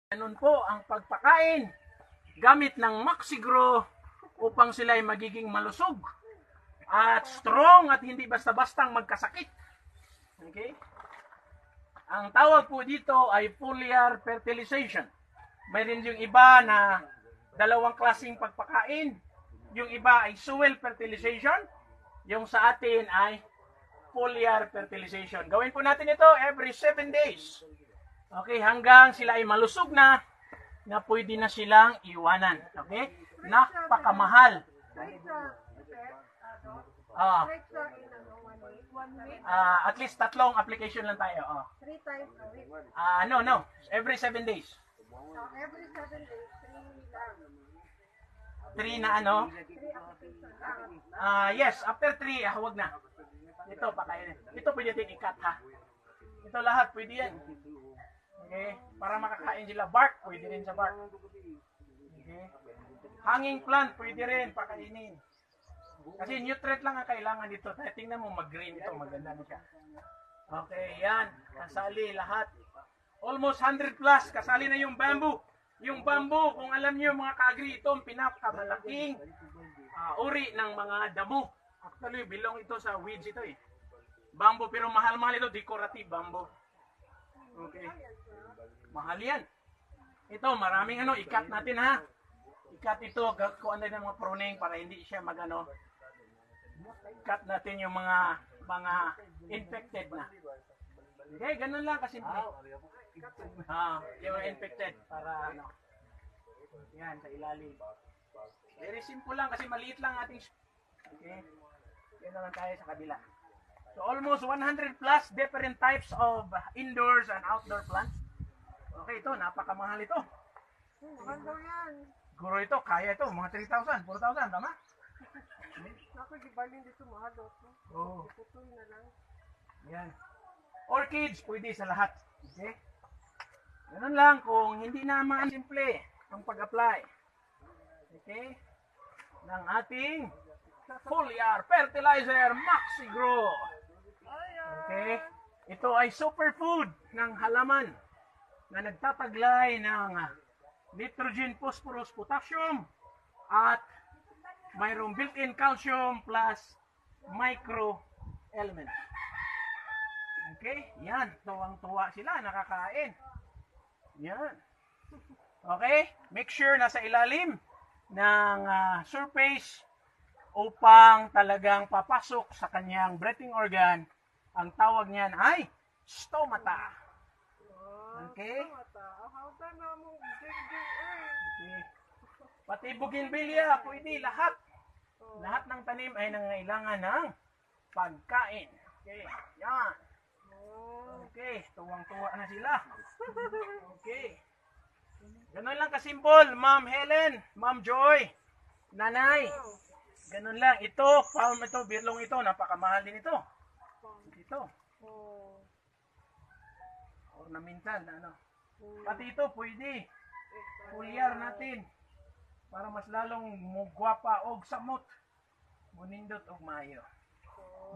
Ganun po ang pagpakain gamit ng Maxigro upang sila ay magiging malusog at strong at hindi basta-bastang magkasakit. Okay? Ang tawag po dito ay foliar fertilization. Mayroon yung iba na dalawang klaseng pagpakain. Yung iba ay soil fertilization. Yung sa atin ay foliar fertilization. Gawin po natin ito every 7 days. Okay, hanggang sila ay malusog na pwede na silang iwanan. Okay? Napakamahal. At least 3 application lang tayo. 3 times a week. No. Every 7 days. Every 7 days, 3 lang. 3 na ano? 3 application lang. Yes, after 3, huwag na. Ito, pakainin. Ito pwede din i-cut ha. Ito lahat, pwede yan. Okay? Para makakain sila. Bark, pwede rin sa bark. Okay? Hanging plant, pwede rin pakainin. Kasi nutrient lang ang kailangan dito. Tingnan mo, mag-green ito. Maganda na siya. Okay, yan. Kasali lahat. Almost 100 plus. Kasali na yung bamboo. Yung bamboo, kung alam niyo mga ka-agri, ito ang pinakamalaking uri ng mga damo. Actually, belong ito sa weeds ito eh. Bamboo, pero mahal-mahal ito. Decorative bamboo. Okay. Mahal yan. Ito, maraming ikat natin ha. Ikat ito, kung ano ng mga pruning para hindi siya ikat natin yung mga infected na. Okay, ganun lang kasimple. Yung mga infected para yan, sa ilalim. Very simple lang kasi maliit lang ating. Okay. Yan naman tayo sa kabila. So almost 100 plus different types of indoors and outdoor plants. Okay, ito, napakamahal ito. Mahal daw yan. Siguro ito, kaya ito, mga 3,000, 4,000, tama? Ako, di ba dito mahal daw ito? Oo. Putoy na lang. Yan. Orchids, pwede sa lahat. Okay? Ganun lang, kung hindi naman simple ang pag-apply. Okay? Ng ating foliar fertilizer Maxigro. Okay? Ito ay superfood ng halaman na nagtataglay ng nitrogen, phosphorus, potassium at mayroong built-in calcium plus micro element. Okay? Yan. Tuwang-tuwa sila. Nakakain. Yan. Okay? Make sure nasa ilalim ng surface upang talagang papasok sa kanyang breathing organ. Ang tawag niyan ay stomata. Okay? Okay. Pati bougainvillea, pwede lahat. Lahat ng tanim ay nangailangan ng pagkain. Okay, yan. Okay, tuwang-tuwa na sila. Okay. Ganun lang kasimpol, Ma'am Helen, Ma'am Joy, Nanay. Ganun lang. Ito, palm ito, birlong ito, napakamahal din ito. Ito. Ornamental na Pati ito, pwede. Foliar natin. Para mas lalong mugwapa og samot. Munindot og maayo.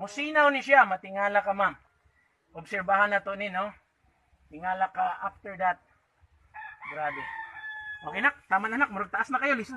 Musinaw ni siya, matingala ka ma'am. Obserbahan na to ni, no? Tingala ka after that. Grabe. Okay nak, tama na nak, murag taas na kayo. Listen.